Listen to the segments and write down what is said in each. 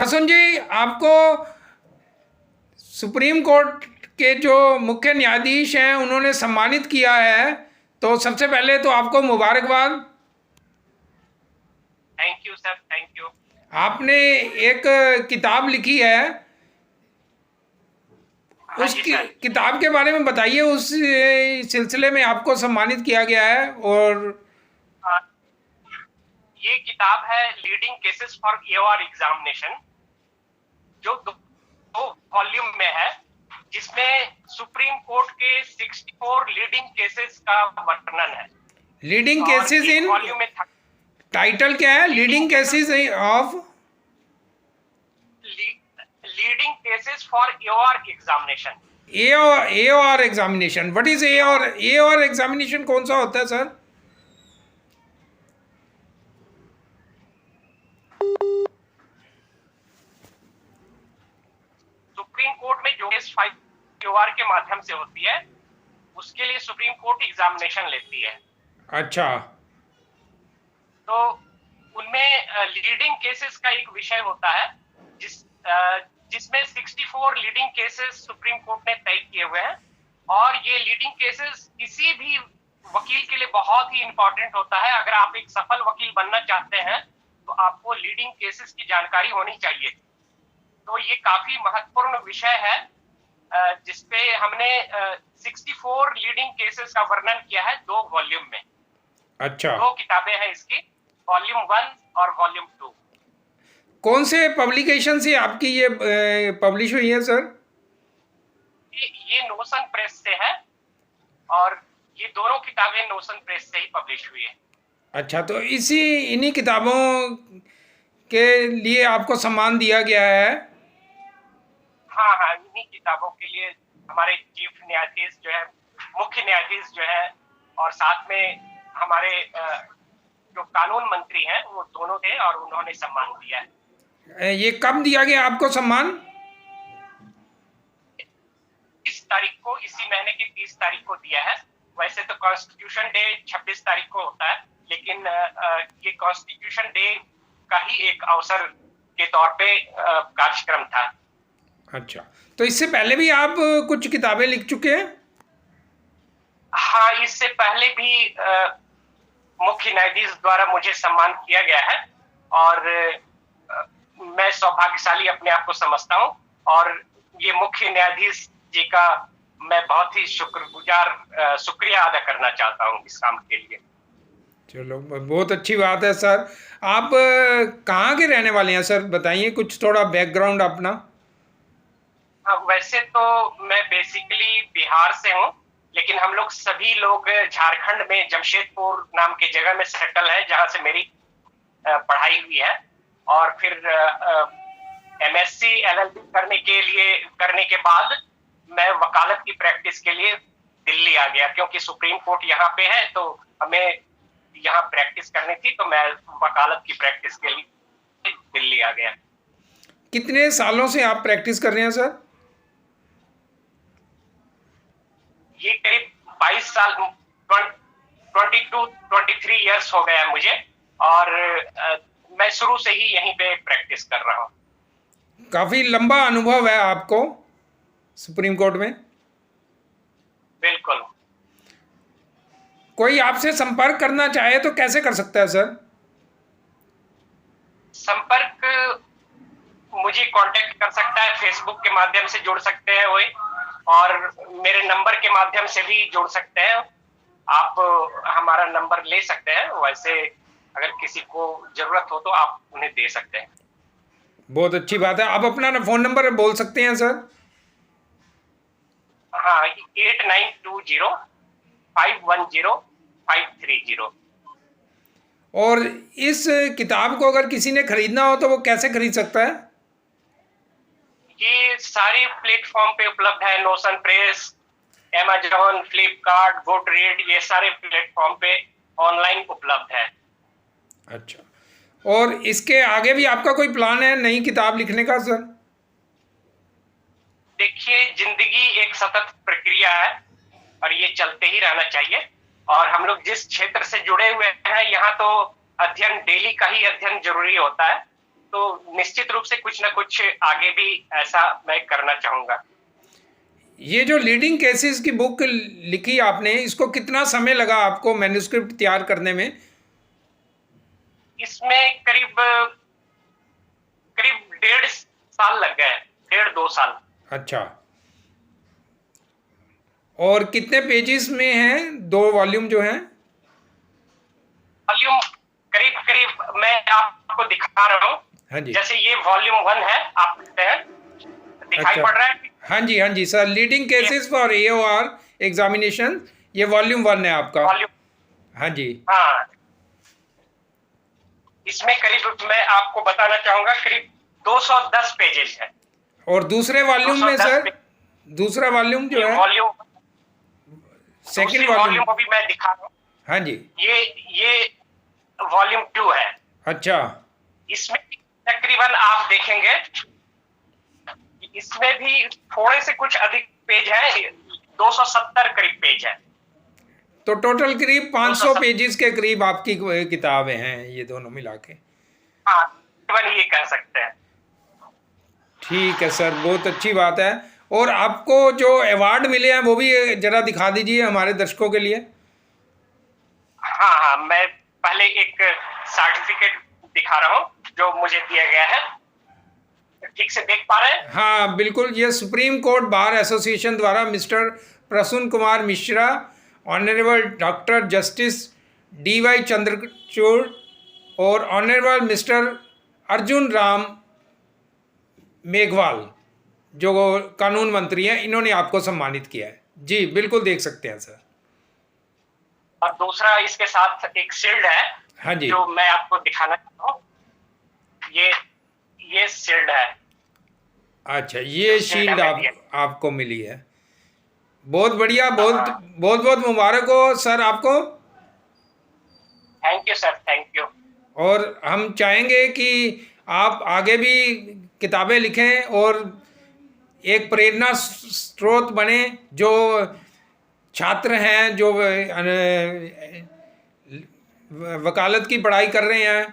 हसन जी, आपको supreme court के जो मुख्य न्यायाधीश हैं उन्होंने सम्मानित किया है, तो सबसे पहले तो आपको मुबारकबाद। Thank you sir, thank you. आपने एक किताब लिखी है, हाँ उस जी सर। किताब के बारे में बताइए। उस सिलसिले में आपको सम्मानित किया गया है। और आ, ये किताब है leading cases for AOR examination, जो दो वॉल्यूम में है, जिसमें सुप्रीम कोर्ट के 64 लीडिंग केसेस का वर्णन है। लीडिंग और केसेस एक इन, वॉल्यूम में टाइटल क्या है? Leading cases of, leading cases for AOR examination. ए और एग्जामिनेशन। व्हाट इज ए और एग्जामिनेशन कौन सा होता है सर? सुप्रीम कोर्ट में जो केस फाइल एओआर के माध्यम से होती है, उसके लिए सुप्रीम कोर्ट एग्जामिनेशन लेती है। अच्छा। तो उनमें लीडिंग केसेस का एक विषय होता है, जिसमें 64 लीडिंग केसेस सुप्रीम कोर्ट ने तय किए हुए हैं। और ये लीडिंग केसेस किसी भी वकील के लिए बहुत ही इंपॉर्टेंट होता है। अगर आप एक सफल वकील बनना चाहते हैं तो आपको लीडिंग केसेस की जानकारी होनी चाहिए। तो ये काफी महत्वपूर्ण विषय है, जिसपे हमने 64 लीडिंग केसेस का वर्णन किया है 2 वॉल्यूम में। अच्छा। 2 किताबें हैं इसकी, वॉल्यूम 1 और वॉल्यूम 2। कौन से पब्लिकेशन से आपकी ये पब्लिश हुई है सर? ये नोशन प्रेस से है, और ये दोनों किताबें नोशन प्रेस से ही पब्लिश हुई है। अच्छा, तो इन्हीं किताबों के लिए आपको सम्मान दिया गया है? हाँ हाँ, इन्हीं किताबों के लिए हमारे चीफ न्यायाधीश जो है, मुख्य न्यायाधीश जो है, और साथ में हमारे जो कानून मंत्री हैं, वो दोनों थे और उन्होंने सम्मान दिया है। ये कब दिया गया आपको सम्मान? इस तारीख को, इसी महीने की 30 तारीख को दिया है। वैसे तो कॉन्स्टिट्यूशन डे 26 तारीख को होता है, लेकिन ये कॉन्स्टिट्यूशन डे का ही एक अवसर के तौर पे कार्यक्रम था। अच्छा, तो इससे पहले भी आप कुछ किताबें लिख चुके हैं? हाँ, इससे पहले भी मुख्य न्यायाधीश द्वारा मुझे सम्मान किया गया है, और मैं सौभाग्यशाली अपने आप को समझता हूँ। और ये मुख्य न्यायाधीश जी का मैं बहुत ही शुक्रिया अदा करना चाहता हूँ इस काम के लिए। चलो, बहुत अच्छी बात है सर। आप कहाँ के रहने वाले हैं सर? बताइए कुछ थोड़ा बैकग्राउंड अपना। हाँ, वैसे तो मैं बेसिकली बिहार से हूँ, लेकिन हम लोग सभी लोग झारखंड में जमशेदपुर नाम के जगह में सेटल है, जहाँ से मेरी पढ़ाई हुई है। और फिर एमएससी एलएलबी करने के बाद मैं वकालत की प्रैक्टिस के लिए दिल्ली आ गया, क्योंकि सुप्रीम कोर्ट यहाँ पे है, तो हमें यहाँ प्रैक्टिस करनी थी। तो मैं वकालत की प्रैक्टिस के लिए दिल्ली आ गया। कितने सालों से आप प्रैक्टिस कर रहे हैं सर? ये करीब 22 साल, 23 इयर्स हो गया मुझे, और मैं शुरू से ही यहीं पे प्रैक्टिस कर रहा हूँ। काफी लंबा अनुभव है आपको सुप्रीम कोर्ट में। बिल्कुल। कोई आपसे संपर्क करना चाहे तो कैसे कर सकता है सर? संपर्क मुझे कांटेक्ट कर सकता है, फेसबुक के माध्यम से जुड़ सकते हैं वही, और मेरे नंबर के माध्यम से भी जुड़ सकते हैं। आप हमारा नंबर ले सकते हैं, वैसे अगर किसी को जरूरत हो तो आप उन्हें दे सकते हैं। बहुत अच्छी बात है। आप अपना फोन नंबर बोल सकते हैं सर? हाँ, 8920510530। और इस किताब को अगर किसी ने खरीदना हो तो वो कैसे खरीद सकता है? ये सारे प्लेटफॉर्म पे उपलब्ध है, नोशन प्रेस, Amazon, फ्लिपकार्ट, गुडरीड, ये सारे प्लेटफॉर्म पे ऑनलाइन उपलब्ध है। अच्छा, और इसके आगे भी आपका कोई प्लान है नई किताब लिखने का सर? देखिए, जिंदगी एक सतत प्रक्रिया है, और ये चलते ही रहना चाहिए। और हम लोग जिस क्षेत्र से जुड़े हुए हैं, यहाँ तो अध्ययन, डेली का ही अध्ययन जरूरी होता है। तो निश्चित रूप से कुछ ना कुछ आगे भी ऐसा मैं करना चाहूंगा। ये जो लीडिंग केसेस की बुक लिखी आपने, इसको कितना समय लगा आपको मैन्युस्क्रिप्ट तैयार करने में? इसमें करीब करीब 1.5 साल लग गए, 1.5-2 साल। अच्छा। और कितने पेजेस में हैं 2 वॉल्यूम जो हैं? वॉल्यूम करीब करीब मैं आपको दिखा रहा हूँ। हाँ जी। जैसे ये वॉल्यूम 1 है, आप देखते हैं, दिखाई अच्छा। पड़ रहा है? हाँ जी sir, leading cases for AOR examination, ये वॉल्यूम 1 है आपका। वॉल्यूम, हाँ जी। हाँ। इसमें करीब मैं आपको बताना चाहूंगा करीब 210 पेजेस है। और दूसरे वॉल्यूम में सर, दूसरा वॉल्यूम जो है, वॉल्यूम, सेकंड वॉल्यूम वॉल्यूम? को भी मैं दिखा रहा हूँ। हाँ जी। ये वॉल्यूम 2 है। अच्छा। इसमें तकरीबन आप देखेंगे, इसमें भी थोड़े से कुछ अधिक पेज है, 270 करीब पेज है। तो टोटल करीब 500 पेजेस के करीब आपकी किताबें हैं ये दोनों मिला के। हाँ, तकरीबन ये कह सकते हैं। ठीक है सर, बहुत अच्छी बात है। और आपको जो अवार्ड मिले हैं वो भी जरा दिखा दीजिए हमारे दर्शकों के लिए। हाँ हाँ, मैं पहले एक सर्टिफिकेट दिखा रहा हूँ जो मुझे दिया गया है। ठीक से देख पा रहे हैं? हाँ बिल्कुल, ये सुप्रीम कोर्ट बार एसोसिएशन द्वारा mister Prasoon Kumar Mishra, honourable doctor justice DY Chandrachud और ऑनरेबल मिस्टर अर्जुन राम मेघवाल, जो कानून मंत्री हैं, इन्होंने आपको सम्मानित किया है। जी बिल्कुल, देख सकते हैं सर। और दूसरा इसके साथ एक शील्ड है। हाँ जी। जो मैं आपको दिखाना चाहता हूँ, ये शील्ड है। अच्छा, ये शील्ड आपको मिली है। बहुत बढ़िया, बहुत बहुत बहुत मुबारक हो सर आपको। Thank you sir, thank you. और हम चाहेंगे कि आप आगे भी किताबें लिखें और एक प्रेरणा स्रोत बने, जो छात्र हैं जो वकालत की पढ़ाई कर रहे हैं।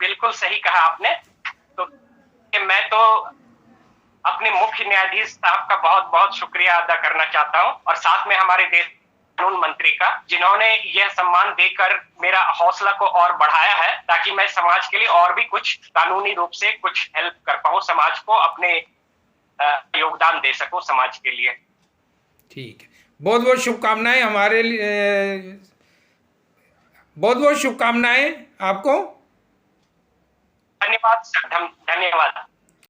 बिल्कुल सही कहा आपने। तो मैं तो अपने मुख्य न्यायाधीश साहब का बहुत बहुत शुक्रिया अदा करना चाहता हूं, और साथ में हमारे देश कानून मंत्री का, जिन्होंने यह सम्मान देकर मेरा हौसला को और बढ़ाया है, ताकि मैं समाज के लिए और भी कुछ कानूनी रूप से कुछ हेल्प कर पाऊं, समाज को अपने योगदान दे सकूं समाज के लिए। ठीक है, बहुत बहुत शुभकामनाएं हमारे लिए, बहुत बहुत शुभकामनाएं आपको। धन्यवाद सर, धन्यवाद।